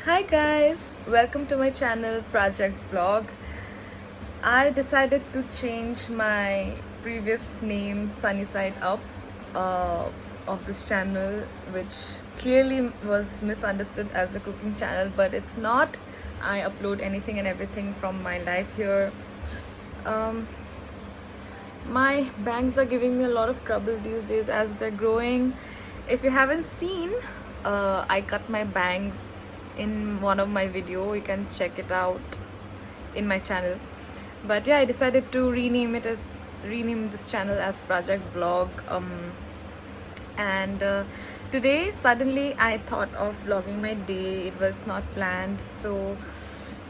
Hi guys, welcome to my channel Project Vlog. I decided to change my previous name Sunnyside Up of this channel, which clearly was misunderstood as a cooking channel, but it's not. I upload anything and everything from my life here. My bangs are giving me a lot of trouble these days as they're growing. If you haven't seen, I cut my bangs in one of my video. You can check it out in my channel. But yeah, I decided to rename this channel as Project Vlog. And today suddenly I thought of vlogging my day. It was not planned, so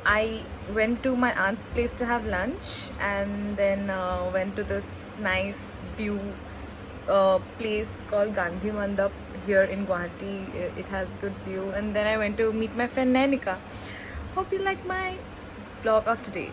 I went to my aunt's place to have lunch, and then went to this nice view place called Gandhi Mandap here in Guwahati. It has good view, and then I went to meet my friend Nainika. Hope you like my vlog of today.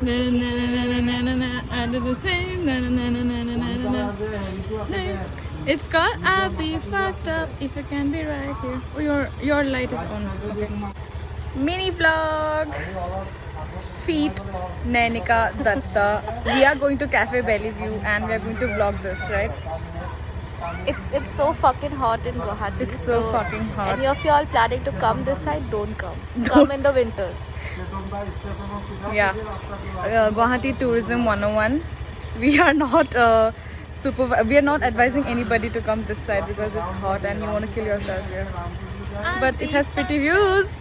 Na na na na na na na. I do the same. Na na na na na na na na. It's called I'll Be Fucked Up If I Can Be Right Here. Oh, your light is on. Okay. Mini vlog. Feet. Nainika, Datta. We are going to Cafe Bellevue and we are going to vlog this, right? It's so fucking hot in Guwahati. It's so fucking hot. Any of y'all planning to come this side, don't come. Come in the winters. Yeah. Guwahati Tourism 101. We are not we are not advising anybody to come this side because it's hot and you want to kill yourself here. But it has pretty views.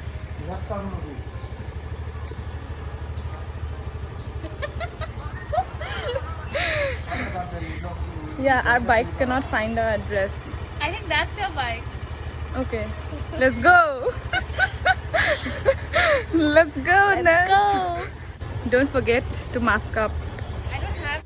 Yeah, our bikes cannot find our address. I think that's your bike. Okay, let's go. Let's go now. Go. Don't forget to mask up. I don't have.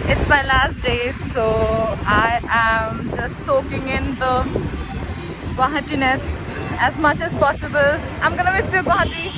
It's my last day, so I am just soaking in the Guwahati-ness as much as possible. I'm gonna miss you, Guwahati.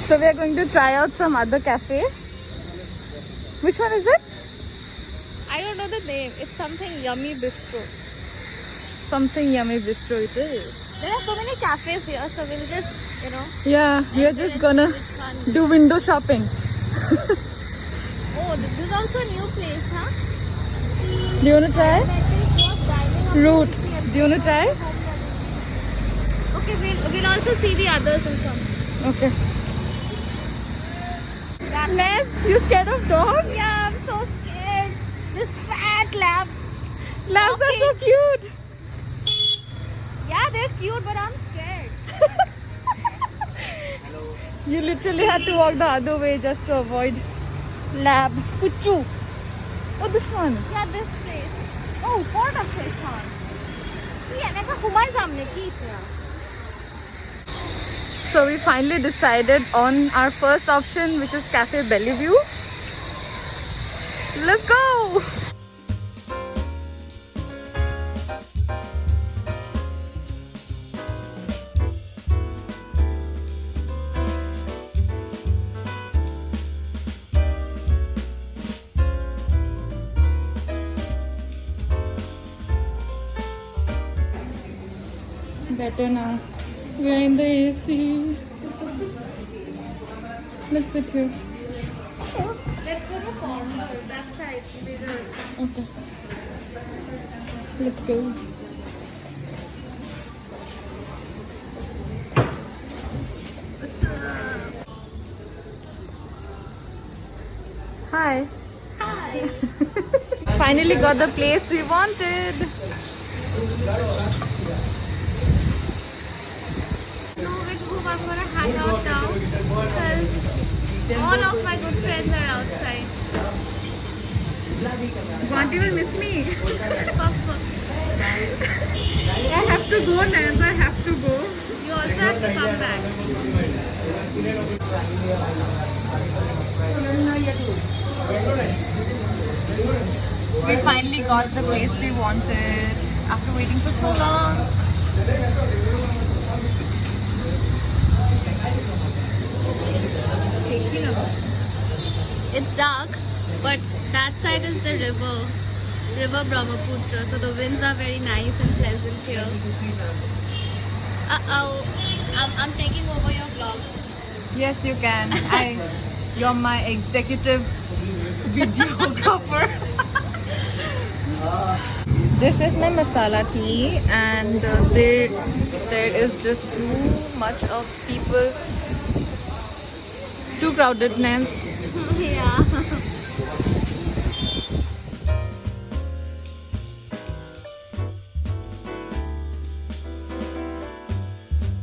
So we are going to try out some other cafe. Which one is it? I don't know the name. It's something Yummy Bistro. Something Yummy Bistro it is. There are so many cafes here, so we'll just, Yeah, we are just gonna do window shopping. Oh, this is also a new place, huh? Do you wanna try? Root. Do you wanna try? Okay, we'll also see the others and come. Okay. Ness, you scared of dogs? Yeah, I'm so scared. are so walking. cute. Yeah, they're cute, but I'm scared. You literally had to walk the other way just to avoid lab. Kuchu. Oh, this one. Yeah, this place. Oh, Port of Session. Yeah, So we finally decided on our first option, which is Cafe Bellevue. Let's go! Better now. We're in the AC. Let's sit here. Let's go to corner, that side, mirror. Okay. Let's go. Hi. Hi. Finally got the place we wanted. Know which group I'm gonna hang out now because all of my good friends are outside. Won't even miss me. Fuck. I have to go, Naz. I have to go. You also have to come back. We finally got the place we wanted after waiting for so long. It's dark, but that side is the river Brahmaputra. So the winds are very nice and pleasant here. I'm taking over your vlog. Yes, you can. You're my executive videographer. This is my masala tea, and there is just too much of people. Too crowdedness. Yeah.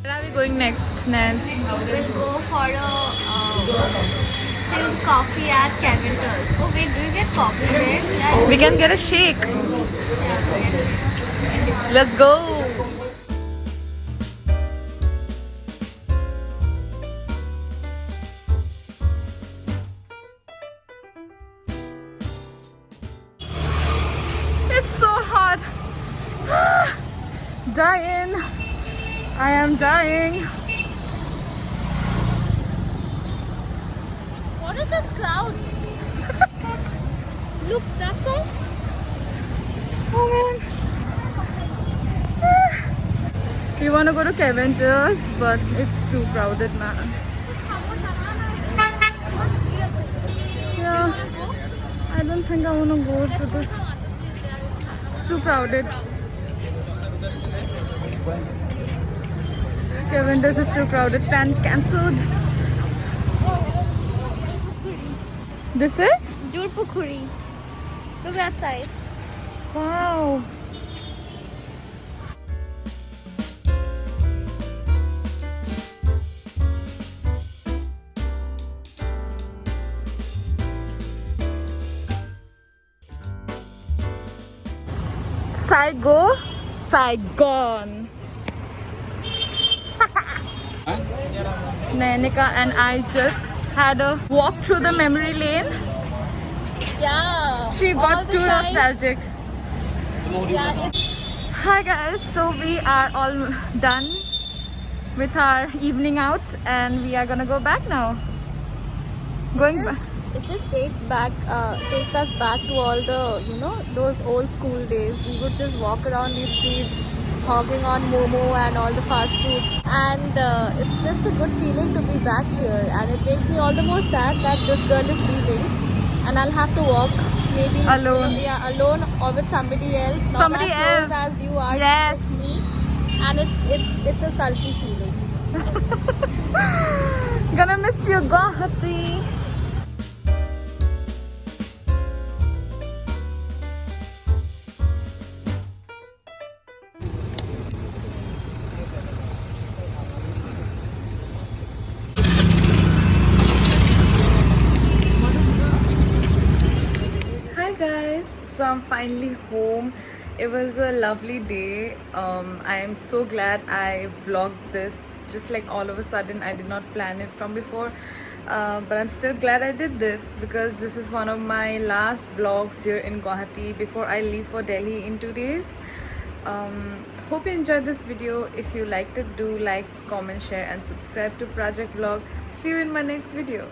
Where are we going next, Naz? We'll go for a chilled coffee at Caventer's. Oh wait, do you get coffee there? Yeah, We can get a shake. yeah, go get it. Let's go. It's so hot. Dying. I am dying. What is this crowd? Look, that's all. Oh man. We want to go to Caventer's, but it's too crowded, man. Yeah, I don't think I want to go to this. It's too crowded. Caventer's is too crowded. Plan cancelled. This is? Jurpukhuri. Look that side. Wow. Saigon. Nanika and I just had a walk through the memory lane. Yeah. She all got the too guys- nostalgic. Yeah, it's Hi guys, so we are all done with our evening out and we are gonna go back now. Going back. it just takes us back to all the, those old school days. We would just walk around these streets hogging on momo and all the fast food, and it's just a good feeling to be back here, and it makes me all the more sad that this girl is leaving and I'll have to walk maybe Alone. alone or with somebody else, not Somebody as close else. as you are Yes. with me, and it's a sulky feeling. Gonna miss you, Guwahati. So I'm finally home. It was a lovely day. I am so glad I vlogged this just like all of a sudden. I did not plan it from before. But I'm still glad I did this because this is one of my last vlogs here in Guwahati before I leave for Delhi in 2 days. Hope you enjoyed this video. If you liked it, do like, comment, share and subscribe to Project Vlog. See you in my next video.